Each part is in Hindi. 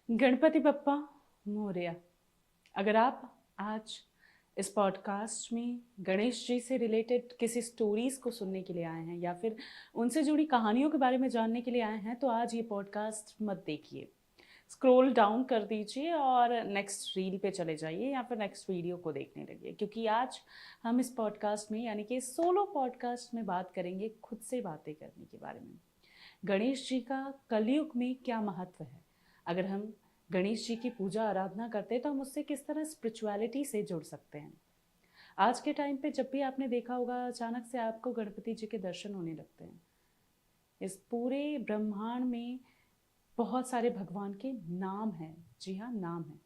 गणपति बप्पा मोरया। अगर आप आज इस पॉडकास्ट में गणेश जी से रिलेटेड किसी स्टोरीज को सुनने के लिए आए हैं या फिर उनसे जुड़ी कहानियों के बारे में जानने के लिए आए हैं तो आज ये पॉडकास्ट मत देखिए। स्क्रॉल डाउन कर दीजिए और नेक्स्ट रील पे चले जाइए या फिर नेक्स्ट वीडियो को देखने लगिए, क्योंकि आज हम इस पॉडकास्ट में यानी कि सोलो पॉडकास्ट में बात करेंगे खुद से बातें करने के बारे में। गणेश जी का कलयुग में क्या महत्व है? अगर हम गणेश जी की पूजा आराधना करते हैं तो हम उससे किस तरह स्पिरिचुअलिटी से जुड़ सकते हैं? आज के टाइम पे जब भी आपने देखा होगा, अचानक से आपको गणपति जी के दर्शन होने लगते हैं। इस पूरे ब्रह्मांड में बहुत सारे भगवान के नाम हैं। जी हाँ, नाम है।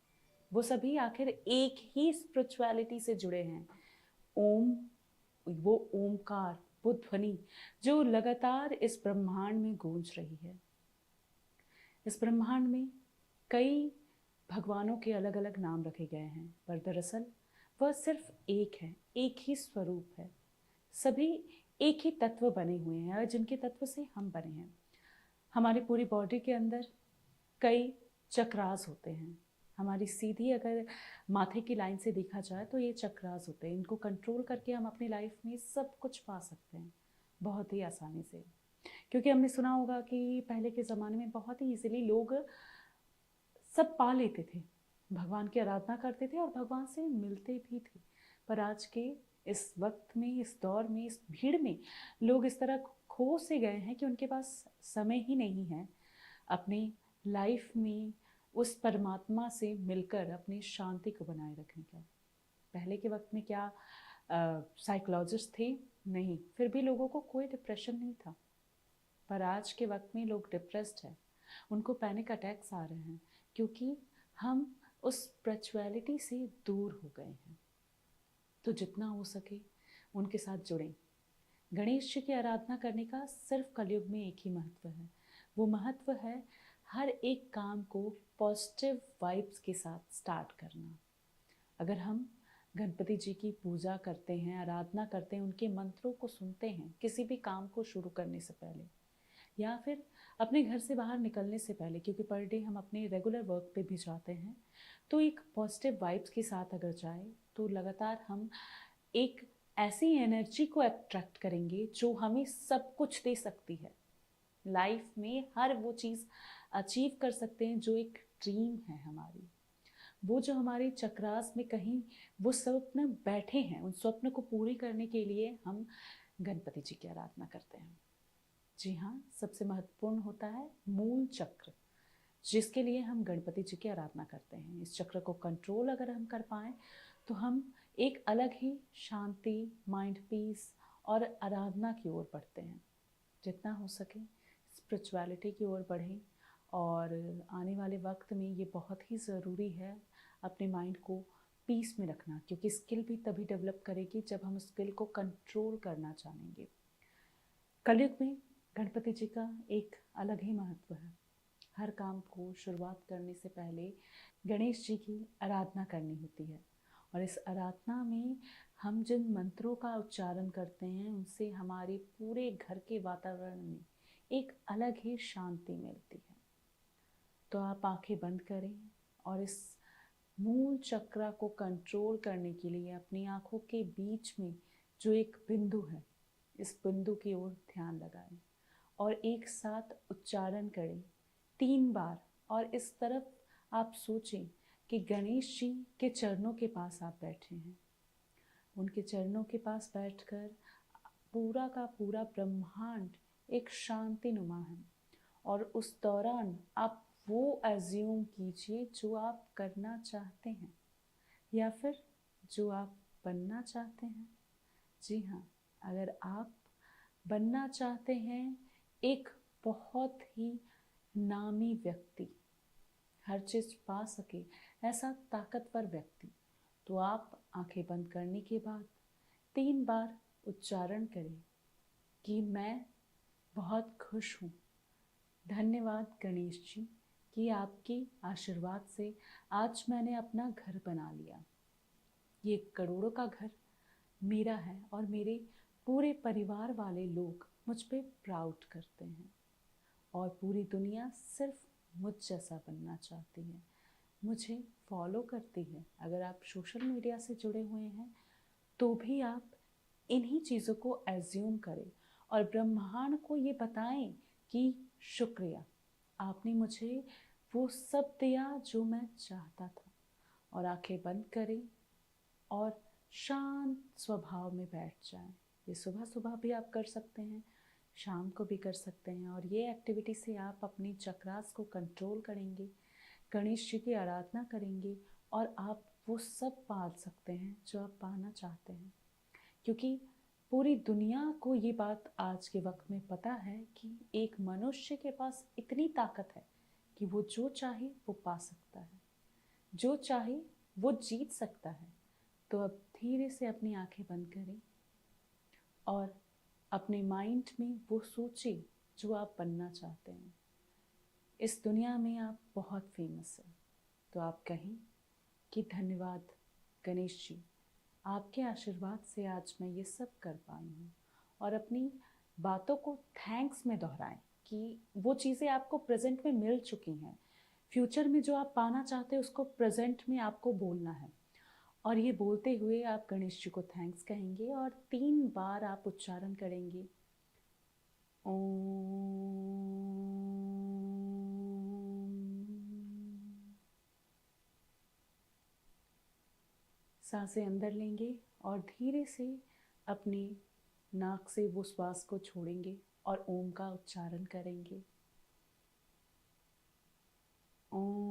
वो सभी आखिर एक ही स्पिरिचुअलिटी से जुड़े हैं। ओम, वो ओमकार, वो ध्वनि जो लगातार इस ब्रह्मांड में गूंज रही है। इस ब्रह्मांड में कई भगवानों के अलग अलग नाम रखे गए हैं, पर दरअसल वह सिर्फ एक है, एक ही स्वरूप है। सभी एक ही तत्व बने हुए हैं और जिनके तत्व से हम बने हैं। हमारी पूरी बॉडी के अंदर कई चक्रास होते हैं। हमारी सीधी अगर माथे की लाइन से देखा जाए तो ये चक्रास होते हैं। इनको कंट्रोल करके हम अपनी लाइफ में सब कुछ पा सकते हैं बहुत ही आसानी से। क्योंकि हमने सुना होगा कि पहले के ज़माने में बहुत ही इजीली लोग सब पा लेते थे, भगवान की आराधना करते थे और भगवान से मिलते भी थे। पर आज के इस वक्त में, इस दौर में, इस भीड़ में लोग इस तरह खो से गए हैं कि उनके पास समय ही नहीं है अपनी लाइफ में उस परमात्मा से मिलकर अपनी शांति को बनाए रखने का। पहले के वक्त में क्या साइकोलॉजिस्ट थे? नहीं, फिर भी लोगों को कोई डिप्रेशन नहीं था। पर आज के वक्त में लोग डिप्रेस्ड हैं, उनको पैनिक अटैक्स आ रहे हैं, क्योंकि हम उस स्पिरिचुअलिटी से दूर हो गए हैं। तो जितना हो सके उनके साथ जुड़ें। गणेश जी की आराधना करने का सिर्फ कलयुग में एक ही महत्व है। वो महत्व है हर एक काम को पॉजिटिव वाइब्स के साथ स्टार्ट करना। अगर हम गणपति जी की पूजा करते हैं, आराधना करते हैं, उनके मंत्रों को सुनते हैं किसी भी काम को शुरू करने से पहले या फिर अपने घर से बाहर निकलने से पहले, क्योंकि पर डे हम अपने रेगुलर वर्क पे भी जाते हैं, तो एक पॉजिटिव वाइब्स के साथ अगर जाए तो लगातार हम एक ऐसी एनर्जी को अट्रैक्ट करेंगे जो हमें सब कुछ दे सकती है। लाइफ में हर वो चीज़ अचीव कर सकते हैं जो एक ड्रीम है हमारी। वो जो हमारे चक्रास में कहीं वो स्वप्न बैठे हैं, उन स्वप्न को पूरी करने के लिए हम गणपति जी की आराधना करते हैं। जी हाँ, सबसे महत्वपूर्ण होता है मूल चक्र, जिसके लिए हम गणपति जी की आराधना करते हैं। इस चक्र को कंट्रोल अगर हम कर पाएँ तो हम एक अलग ही शांति, माइंड पीस और आराधना की ओर बढ़ते हैं। जितना हो सके स्पिरिचुअलिटी की ओर बढ़ें और आने वाले वक्त में ये बहुत ही ज़रूरी है अपने माइंड को पीस में रखना, क्योंकि स्किल भी तभी डेवलप करेगी जब हम स्किल को कंट्रोल करना जानेंगे। कलयुग में गणपति जी का एक अलग ही महत्व है। हर काम को शुरुआत करने से पहले गणेश जी की आराधना करनी होती है और इस आराधना में हम जिन मंत्रों का उच्चारण करते हैं उनसे हमारे पूरे घर के वातावरण में एक अलग ही शांति मिलती है। तो आप आंखें बंद करें और इस मूल चक्र को कंट्रोल करने के लिए अपनी आंखों के बीच में जो एक बिंदु है, इस बिंदु की ओर ध्यान लगाएं और एक साथ उच्चारण करें 3 बार। और इस तरफ आप सोचें कि गणेश जी के चरणों के पास आप बैठे हैं। उनके चरणों के पास बैठकर पूरा का पूरा ब्रह्मांड एक शांतिनुमा है और उस दौरान आप वो एज्यूम कीजिए जो आप करना चाहते हैं या फिर जो आप बनना चाहते हैं। जी हाँ, अगर आप बनना चाहते हैं एक बहुत ही नामी व्यक्ति, हर चीज़ पा सके ऐसा ताकतवर व्यक्ति, तो आप आंखें बंद करने के बाद 3 बार उच्चारण करें कि मैं बहुत खुश हूँ। धन्यवाद गणेश जी कि आपके आशीर्वाद से आज मैंने अपना घर बना लिया। ये करोड़ों का घर मेरा है और मेरे पूरे परिवार वाले लोग मुझ पे प्राउड करते हैं और पूरी दुनिया सिर्फ मुझ जैसा बनना चाहती है, मुझे फॉलो करती है। अगर आप सोशल मीडिया से जुड़े हुए हैं तो भी आप इन्हीं चीज़ों को एज्यूम करें और ब्रह्मांड को ये बताएं कि शुक्रिया, आपने मुझे वो सब दिया जो मैं चाहता था। और आंखें बंद करें और शांत स्वभाव में बैठ जाएं। ये सुबह सुबह भी आप कर सकते हैं, शाम को भी कर सकते हैं। और ये एक्टिविटी से आप अपनी चक्रास को कंट्रोल करेंगे, गणेश जी की आराधना करेंगे और आप वो सब पा सकते हैं जो आप पाना चाहते हैं। क्योंकि पूरी दुनिया को ये बात आज के वक्त में पता है कि एक मनुष्य के पास इतनी ताकत है कि वो जो चाहे वो पा सकता है, जो चाहे वो जीत सकता है। तो अब धीरे से अपनी आंखें बंद करें और अपने माइंड में वो सोचें जो आप बनना चाहते हैं। इस दुनिया में आप बहुत फेमस हैं, तो आप कहें कि धन्यवाद गणेश जी, आपके आशीर्वाद से आज मैं ये सब कर पाई हूँ। और अपनी बातों को थैंक्स में दोहराएं कि वो चीज़ें आपको प्रेजेंट में मिल चुकी हैं। फ्यूचर में जो आप पाना चाहते हैं उसको प्रेजेंट में आपको बोलना है। और ये बोलते हुए आप गणेश जी को थैंक्स कहेंगे और 3 बार आप उच्चारण करेंगे, ओम। सांसें अंदर लेंगे और धीरे से अपने नाक से वो श्वास को छोड़ेंगे और ओम का उच्चारण करेंगे, ओम।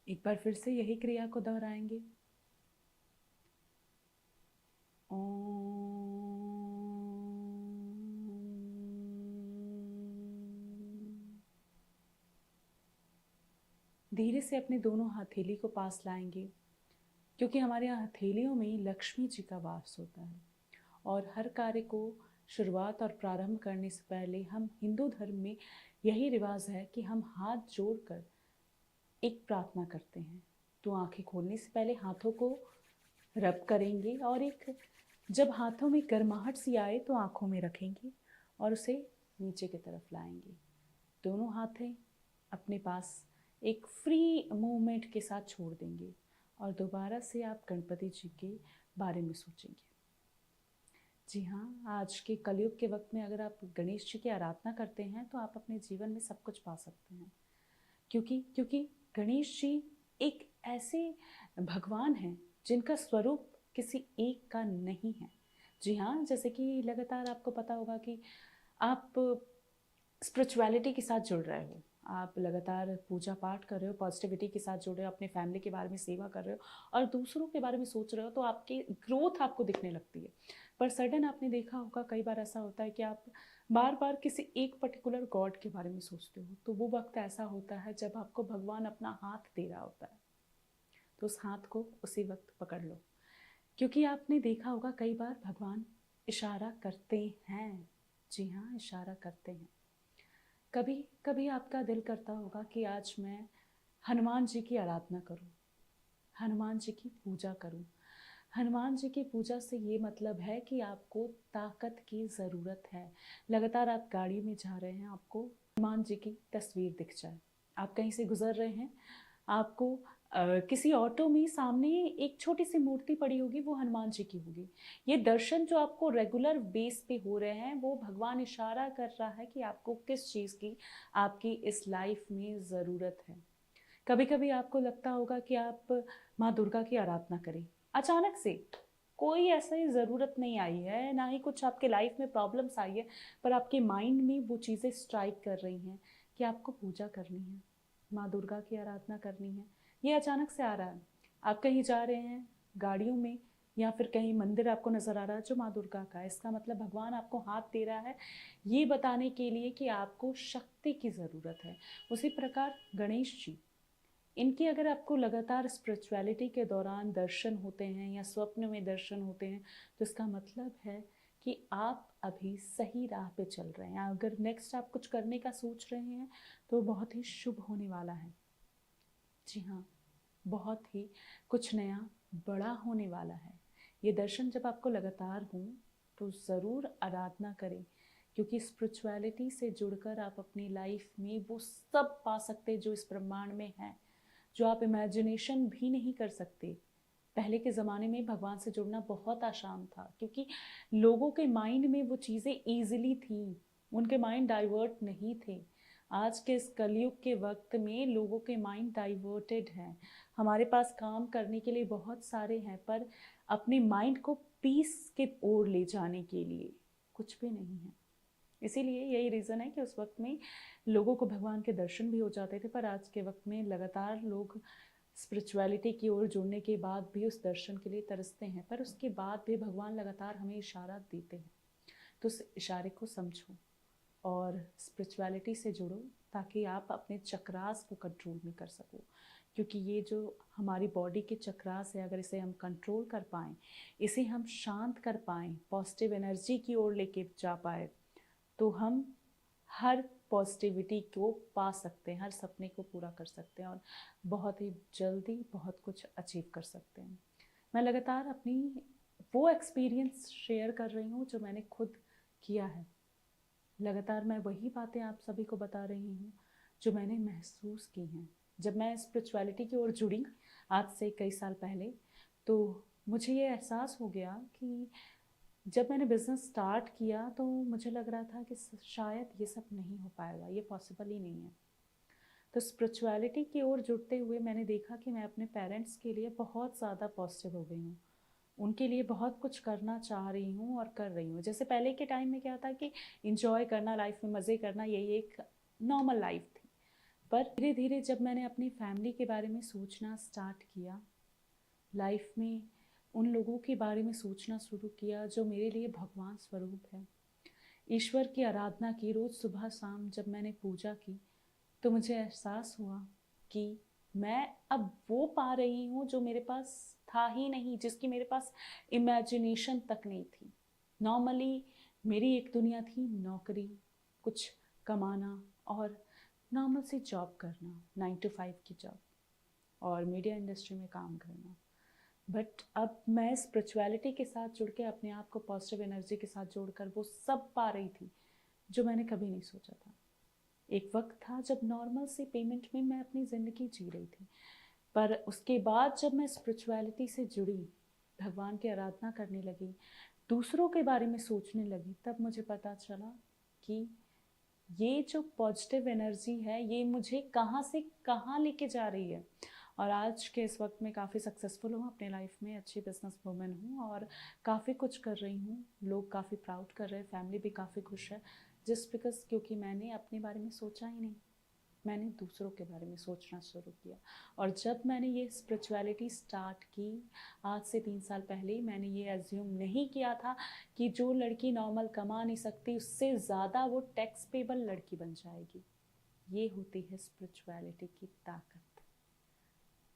एक बार फिर से यही क्रिया को दोहराएंगे, धीरे से अपने दोनों हथेली को पास लाएंगे, क्योंकि हमारे यहाँ हथेलियों में लक्ष्मी जी का वास होता है। और हर कार्य को शुरुआत और प्रारंभ करने से पहले हम हिंदू धर्म में यही रिवाज है कि हम हाथ जोड़कर एक प्रार्थना करते हैं। तो आंखें खोलने से पहले हाथों को रब करेंगे और एक जब हाथों में गर्माहट सी आए तो आंखों में रखेंगे और उसे नीचे की तरफ लाएंगे। दोनों हाथें अपने पास एक फ्री मूवमेंट के साथ छोड़ देंगे और दोबारा से आप गणपति जी के बारे में सोचेंगे। जी हाँ, आज के कलयुग के वक्त में अगर आप गणेश जी की आराधना करते हैं तो आप अपने जीवन में सब कुछ पा सकते हैं। क्योंकि गणेश जी एक ऐसे भगवान हैं जिनका स्वरूप किसी एक का नहीं है। जी हाँ, जैसे कि लगातार आपको पता होगा कि आप स्पिरिचुअलिटी के साथ जुड़ रहे हो, आप लगातार पूजा पाठ कर रहे हो, पॉजिटिविटी के साथ जुड़ रहे हो, अपने फैमिली के बारे में सेवा कर रहे हो और दूसरों के बारे में सोच रहे हो, तो आपकी ग्रोथ आपको दिखने लगती है। पर सडन आपने देखा होगा कई बार ऐसा होता है कि आप बार बार किसी एक पर्टिकुलर गॉड के बारे में सोचते हो, तो वो वक्त ऐसा होता है जब आपको भगवान अपना हाथ दे रहा होता है। तो उस हाथ को उसी वक्त पकड़ लो, क्योंकि आपने देखा होगा कई बार भगवान इशारा करते हैं। जी हाँ, इशारा करते हैं। कभी कभी आपका दिल करता होगा कि आज मैं हनुमान जी की आराधना करूं, हनुमान जी की पूजा करूं। हनुमान जी की पूजा से ये मतलब है कि आपको ताकत की ज़रूरत है। लगातार आप गाड़ी में जा रहे हैं, आपको हनुमान जी की तस्वीर दिख जाए, आप कहीं से गुजर रहे हैं, आपको किसी ऑटो में सामने एक छोटी सी मूर्ति पड़ी होगी, वो हनुमान जी की होगी। ये दर्शन जो आपको रेगुलर बेस पे हो रहे हैं, वो भगवान इशारा कर रहा है कि आपको किस चीज़ की आपकी इस लाइफ में ज़रूरत है। कभी कभी आपको लगता होगा कि आप माँ दुर्गा की आराधना करें, अचानक से कोई ऐसी ज़रूरत नहीं आई है, ना ही कुछ आपके लाइफ में प्रॉब्लम्स आई है, पर आपके माइंड में वो चीज़ें स्ट्राइक कर रही हैं कि आपको पूजा करनी है, माँ दुर्गा की आराधना करनी है। ये अचानक से आ रहा है, आप कहीं जा रहे हैं गाड़ियों में या फिर कहीं मंदिर आपको नज़र आ रहा है जो माँ दुर्गा का है, इसका मतलब भगवान आपको हाथ दे रहा है ये बताने के लिए कि आपको शक्ति की ज़रूरत है। उसी प्रकार गणेश जी, इनकी अगर आपको लगातार स्पिरिचुअलिटी के दौरान दर्शन होते हैं या स्वप्न में दर्शन होते हैं, तो इसका मतलब है कि आप अभी सही राह पे चल रहे हैं। अगर नेक्स्ट आप कुछ करने का सोच रहे हैं तो बहुत ही शुभ होने वाला है। जी हाँ, बहुत ही कुछ नया बड़ा होने वाला है। ये दर्शन जब आपको लगातार हों तो ज़रूर आराधना करें, क्योंकि स्पिरिचुअलिटी से जुड़कर आप अपनी लाइफ में वो सब पा सकते हैं जो इस ब्रह्मांड में है, जो आप इमेजिनेशन भी नहीं कर सकते। पहले के ज़माने में भगवान से जुड़ना बहुत आसान था, क्योंकि लोगों के माइंड में वो चीज़ें ईजिली थी, उनके माइंड डाइवर्ट नहीं थे। आज के इस कलयुग के वक्त में लोगों के माइंड डाइवर्टेड हैं। हमारे पास काम करने के लिए बहुत सारे हैं, पर अपने माइंड को पीस के ओर ले जाने के लिए कुछ भी नहीं है। इसीलिए यही रीज़न है कि उस वक्त में लोगों को भगवान के दर्शन भी हो जाते थे, पर आज के वक्त में लगातार लोग स्पिरिचुअलिटी की ओर जुड़ने के बाद भी उस दर्शन के लिए तरसते हैं, पर उसके बाद भी भगवान लगातार हमें इशारा देते हैं। तो उस इशारे को समझो और स्पिरिचुअलिटी से जुड़ो, ताकि आप अपने चक्रास को कंट्रोल में कर सको। क्योंकि ये जो हमारी बॉडी के चक्रास है, अगर इसे हम कंट्रोल कर पाएँ, इसे हम शांत कर पाएँ, पॉजिटिव एनर्जी की ओर लेके जा पाए, तो हम हर पॉजिटिविटी को पा सकते हैं, हर सपने को पूरा कर सकते हैं और बहुत ही जल्दी बहुत कुछ अचीव कर सकते हैं। मैं लगातार अपनी वो एक्सपीरियंस शेयर कर रही हूँ जो मैंने खुद किया है। लगातार मैं वही बातें आप सभी को बता रही हूँ जो मैंने महसूस की हैं। जब मैं स्पिरिचुअलिटी की ओर जुड़ी आज से कई साल पहले, तो मुझे ये एहसास हो गया कि जब मैंने बिज़नेस स्टार्ट किया तो मुझे लग रहा था कि शायद ये सब नहीं हो पाएगा, ये पॉसिबल ही नहीं है। तो स्पिरिचुअलिटी की ओर जुड़ते हुए मैंने देखा कि मैं अपने पेरेंट्स के लिए बहुत ज़्यादा पॉजिटिव हो गई हूँ। उनके लिए बहुत कुछ करना चाह रही हूँ और कर रही हूँ। जैसे पहले के टाइम में क्या था कि इंजॉय करना, लाइफ में मज़े करना, यही एक नॉर्मल लाइफ थी। पर धीरे धीरे जब मैंने अपनी फैमिली के बारे में सोचना स्टार्ट किया, लाइफ में उन लोगों के बारे में सोचना शुरू किया जो मेरे लिए भगवान स्वरूप है, ईश्वर की आराधना की, रोज़ सुबह शाम जब मैंने पूजा की, तो मुझे एहसास हुआ कि मैं अब वो पा रही हूँ जो मेरे पास था ही नहीं, जिसकी मेरे पास इमेजिनेशन तक नहीं थी। नॉर्मली मेरी एक दुनिया थी, नौकरी, कुछ कमाना और नॉर्मल सी जॉब करना, 9 to 5 की जॉब और मीडिया इंडस्ट्री में काम करना। बट अब मैं स्पिरिचुअलिटी के साथ जुड़ के अपने आप को पॉजिटिव एनर्जी के साथ जोड़कर वो सब पा रही थी जो मैंने कभी नहीं सोचा था। एक वक्त था जब नॉर्मल से पेमेंट में मैं अपनी ज़िंदगी जी रही थी, पर उसके बाद जब मैं स्पिरिचुअलिटी से जुड़ी, भगवान की आराधना करने लगी, दूसरों के बारे में सोचने लगी, तब मुझे पता चला कि ये जो पॉजिटिव एनर्जी है ये मुझे कहाँ से कहाँ लेके जा रही है। और आज के इस वक्त में काफ़ी सक्सेसफुल हूँ अपने लाइफ में, अच्छी बिजनेस वूमेन हूँ और काफ़ी कुछ कर रही हूँ। लोग काफ़ी प्राउड कर रहे हैं, फैमिली भी काफ़ी खुश है, जस्ट बिकॉज क्योंकि मैंने अपने बारे में सोचा ही नहीं, मैंने दूसरों के बारे में सोचना शुरू किया। और जब मैंने ये स्पिरिचुअलिटी स्टार्ट की आज से 3 साल पहले, मैंने ये एज्यूम नहीं किया था कि जो लड़की नॉर्मल कमा नहीं सकती उससे ज़्यादा वो टैक्स पेबल लड़की बन जाएगी। ये होती है स्पिरिचुअलिटी की ताकत।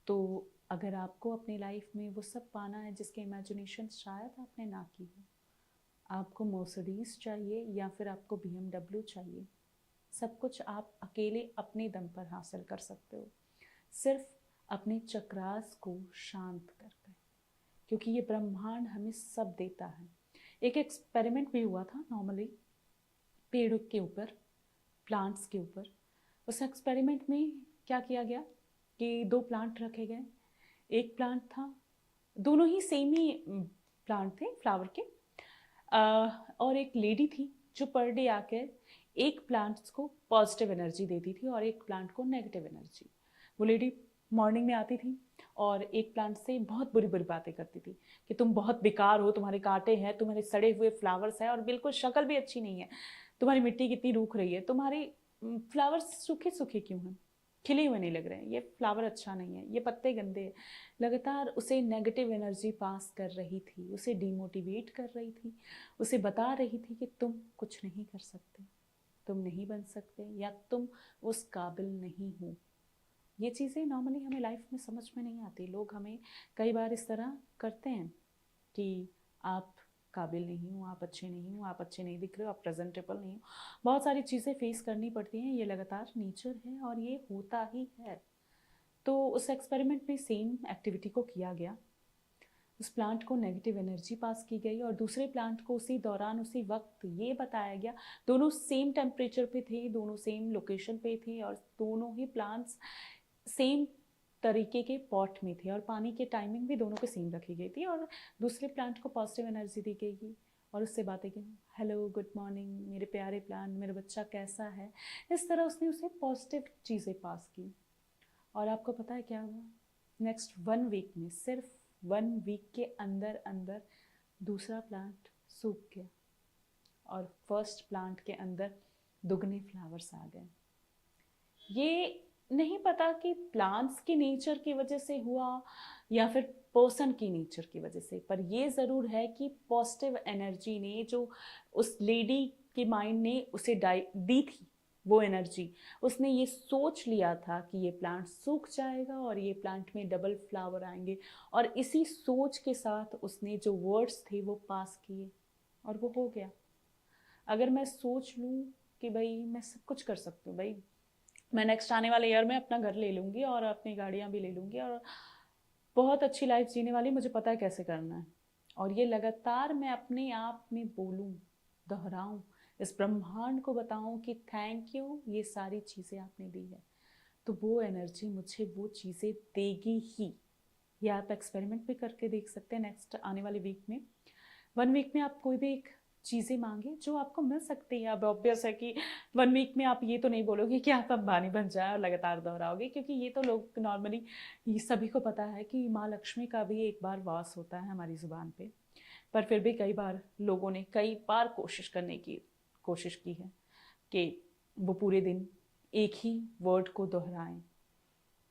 तो अगर आपको अपनी लाइफ में वो सब पाना है जिसके इमेजिनेशन शायद आपने ना की हो, आपको मर्सिडीज़ चाहिए या फिर आपको BMW चाहिए, सब कुछ आप अकेले अपने दम पर हासिल कर सकते हो, सिर्फ अपने चक्रास को शांत करके, क्योंकि ये ब्रह्मांड हमें सब देता है। एक एक्सपेरिमेंट भी हुआ था नॉर्मली पेड़ के ऊपर, प्लांट्स के ऊपर। उस एक्सपेरिमेंट में क्या किया गया कि 2 प्लांट रखे गए। एक प्लांट था, दोनों ही सेम ही प्लांट थे फ्लावर के, और एक लेडी थी जो पर डे आकर एक प्लांट्स को पॉजिटिव एनर्जी देती थी और एक प्लांट को नेगेटिव एनर्जी। वो लेडी मॉर्निंग में आती थी और एक प्लांट से बहुत बुरी बुरी बातें करती थी कि तुम बहुत बेकार हो, तुम्हारे कांटे हैं, तुम्हारे सड़े हुए फ्लावर्स हैं और बिल्कुल शक्ल भी अच्छी नहीं है, तुम्हारी मिट्टी कितनी रूख रही है, तुम्हारे फ्लावर्स सूखे सूखे क्यों हैं, खिले हुए नहीं लग रहे हैं, ये फ्लावर अच्छा नहीं है, ये पत्ते गंदे हैं। लगातार उसे नेगेटिव एनर्जी पास कर रही थी, उसे डिमोटिवेट कर रही थी, उसे बता रही थी कि तुम कुछ नहीं कर सकते, तुम नहीं बन सकते या तुम उस काबिल नहीं हो। ये चीज़ें नॉर्मली हमें लाइफ में समझ में नहीं आती। लोग हमें कई बार इस तरह करते हैं कि आप काबिल नहीं हो, आप अच्छे नहीं हो, आप अच्छे नहीं दिख रहे हो, आप प्रेजेंटेबल नहीं हो। बहुत सारी चीज़ें फेस करनी पड़ती हैं, ये लगातार नेचर है और ये होता ही है। तो उस एक्सपेरिमेंट में सेम एक्टिविटी को किया गया। उस प्लांट को नेगेटिव एनर्जी पास की गई और दूसरे प्लांट को उसी दौरान उसी वक्त ये बताया गया, दोनों सेम टेम्परेचर पे थे, दोनों सेम लोकेशन पे थे और दोनों ही प्लांट्स सेम तरीके के पॉट में थे और पानी की टाइमिंग भी दोनों के सेम रखी गई थी और दूसरे प्लांट को पॉजिटिव एनर्जी दी गई और उससे बातें की, हेलो गुड मॉर्निंग मेरे प्यारे प्लांट, मेरा बच्चा कैसा है। इस तरह उसने उसे पॉजिटिव चीज़ें पास की। और आपको पता है क्या हुआ? नेक्स्ट 1 वीक में, सिर्फ 1 वीक के अंदर अंदर दूसरा प्लांट सूख गया और फर्स्ट प्लांट के अंदर दुगने फ्लावर्स आ गए। ये नहीं पता कि प्लांट्स की नेचर की वजह से हुआ या फिर पर्सन की नेचर की वजह से, पर ये ज़रूर है कि पॉजिटिव एनर्जी ने जो उस लेडी के माइंड ने उसे दी थी वो एनर्जी, उसने ये सोच लिया था कि ये प्लांट सूख जाएगा और ये प्लांट में डबल फ्लावर आएंगे और इसी सोच के साथ उसने जो वर्ड्स थे वो पास किए और वो हो गया। अगर मैं सोच लूँ कि भाई मैं सब कुछ कर सकती हूँ, भाई मैं नेक्स्ट आने वाले ईयर में अपना घर ले लूँगी और अपनी गाड़ियाँ भी ले लूँगी और बहुत अच्छी लाइफ जीने वाली, मुझे पता है कैसे करना है, और ये लगातार मैं अपने आप में बोलूँ, दोहराऊँ, इस ब्रह्मांड को बताऊँ कि थैंक यू, ये सारी चीज़ें आपने दी है, तो वो एनर्जी मुझे वो चीज़ें देगी ही। ये आप एक्सपेरिमेंट भी करके देख सकते हैं नेक्स्ट आने वाले वीक में। 1 वीक में आप कोई भी एक चीज़ें मांगे जो आपको मिल सकती है। अब ऑब्वियस है कि 1 वीक में आप ये तो नहीं बोलोगे कि आप अंबानी बन जाए और लगातार दोहराओगे, क्योंकि ये तो लोग नॉर्मली, ये सभी को पता है कि माँ लक्ष्मी का भी एक बार वास होता है हमारी ज़ुबान पे। पर फिर भी कई बार लोगों ने कई बार कोशिश की है कि वो पूरे दिन एक ही वर्ड को दोहराएं।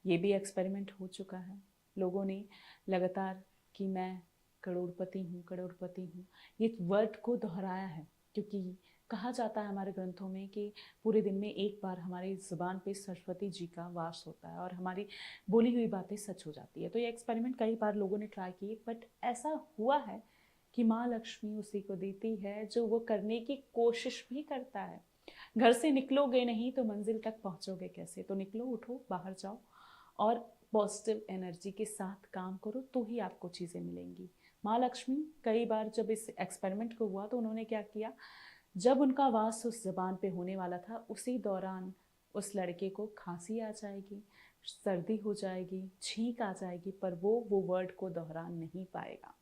ये भी एक्सपेरिमेंट हो चुका है, लोगों ने लगातार कि मैं करोड़पति हूँ, करोड़पति हूँ, ये वर्ड को दोहराया है, क्योंकि कहा जाता है हमारे ग्रंथों में कि पूरे दिन में एक बार हमारी ज़ुबान पे सरस्वती जी का वास होता है और हमारी बोली हुई बातें सच हो जाती है। तो ये एक्सपेरिमेंट कई बार लोगों ने ट्राई किए, बट ऐसा हुआ है कि माँ लक्ष्मी उसी को देती है जो वो करने की कोशिश भी करता है। घर से निकलोगे नहीं तो मंजिल तक पहुँचोगे कैसे? तो निकलो, उठो, बाहर जाओ और पॉजिटिव एनर्जी के साथ काम करो, तो ही आपको चीज़ें मिलेंगी। माँ लक्ष्मी कई बार जब इस एक्सपेरिमेंट को हुआ तो उन्होंने क्या किया, जब उनका वास उस ज़बान पे होने वाला था उसी दौरान उस लड़के को खांसी आ जाएगी, सर्दी हो जाएगी, छींक आ जाएगी, पर वो वर्ड को दोहरा नहीं पाएगा।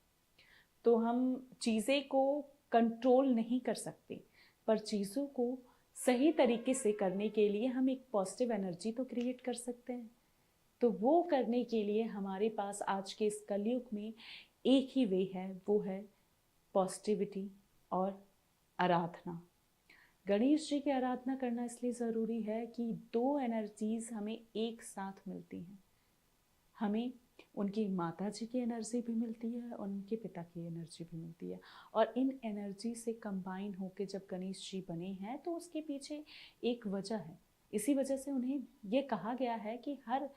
तो हम चीज़ें को कंट्रोल नहीं कर सकते, पर चीज़ों को सही तरीके से करने के लिए हम एक पॉजिटिव एनर्जी तो क्रिएट कर सकते हैं। तो वो करने के लिए हमारे पास आज के इस कलयुग में एक ही वे है, वो है पॉजिटिविटी और आराधना। गणेश जी की आराधना करना इसलिए ज़रूरी है कि 2 एनर्जीज हमें एक साथ मिलती हैं। हमें उनकी माता जी की एनर्जी भी मिलती है और उनके पिता की एनर्जी भी मिलती है, और इन एनर्जी से कंबाइन होकर जब गणेश जी बने हैं तो उसके पीछे एक वजह है। इसी वजह से उन्हें ये कहा गया है कि हर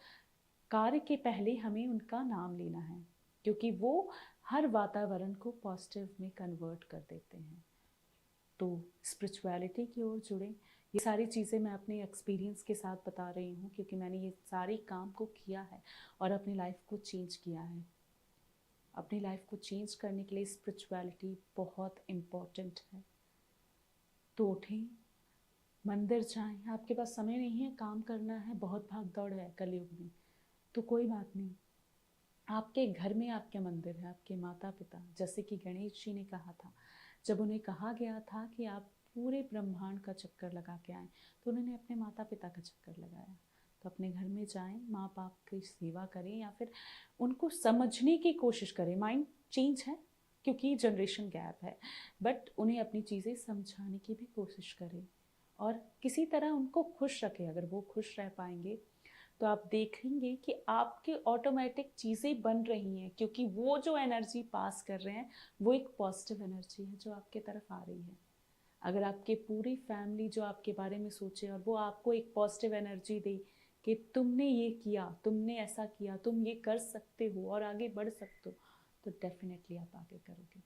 कार्य के पहले हमें उनका नाम लेना है, क्योंकि वो हर वातावरण को पॉजिटिव में कन्वर्ट कर देते हैं। तो स्पिरिचुअलिटी की ओर जुड़े। ये सारी चीज़ें मैं अपने एक्सपीरियंस के साथ बता रही हूँ, क्योंकि मैंने ये सारे काम को किया है और अपनी लाइफ को चेंज किया है। अपनी लाइफ को चेंज करने के लिए स्पिरिचुअलिटी बहुत इम्पॉर्टेंट है। तो उठें, मंदिर जाएं। आपके पास समय नहीं है, काम करना है, बहुत भाग दौड़ है कलयुग में, तो कोई बात नहीं, आपके घर में आपके मंदिर है, आपके माता पिता, जैसे कि गणेश जी ने कहा था, जब उन्हें कहा गया था कि आप पूरे ब्रह्मांड का चक्कर लगा के आएँ, तो उन्होंने अपने माता पिता का चक्कर लगाया। तो अपने घर में जाएं, माँ बाप की सेवा करें या फिर उनको समझने की कोशिश करें। माइंड चेंज है क्योंकि जनरेशन गैप है, बट उन्हें अपनी चीज़ें समझाने की भी कोशिश करें और किसी तरह उनको खुश रखें। अगर वो खुश रह पाएंगे तो आप देखेंगे कि आपकी ऑटोमेटिक चीज़ें बन रही हैं, क्योंकि वो जो एनर्जी पास कर रहे हैं वो एक पॉजिटिव एनर्जी है जो आपके तरफ आ रही है। अगर आपके पूरी फैमिली जो आपके बारे में सोचे और वो आपको एक पॉजिटिव एनर्जी दे कि तुमने ये किया, तुमने ऐसा किया, तुम ये कर सकते हो और आगे बढ़ सकते हो, तो डेफिनेटली आप आगे करोगे।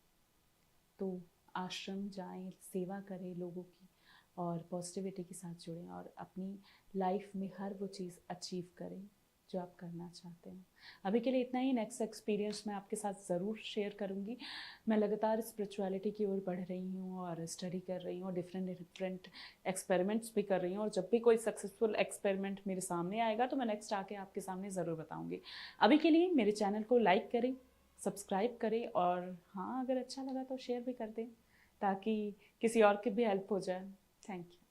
तो आश्रम जाएं, सेवा करें लोगों की और पॉजिटिविटी के साथ जुड़ें और अपनी लाइफ में हर वो चीज़ अचीव करें जो आप करना चाहते हैं। अभी के लिए इतना ही। नेक्स्ट एक्सपीरियंस मैं आपके साथ ज़रूर शेयर करूँगी। मैं लगातार स्पिरिचुअलिटी की ओर बढ़ रही हूँ और स्टडी कर रही हूँ और डिफरेंट एक्सपेरिमेंट्स भी कर रही हूँ, और जब भी कोई सक्सेसफुल एक्सपेरिमेंट मेरे सामने आएगा तो मैं नेक्स्ट आके आपके सामने ज़रूर बताऊँगी। अभी के लिए मेरे चैनल को लाइक करें, सब्सक्राइब करें, और हाँ, अगर अच्छा लगा तो शेयर भी कर दें ताकि किसी और की भी हेल्प हो जाए। Thank you.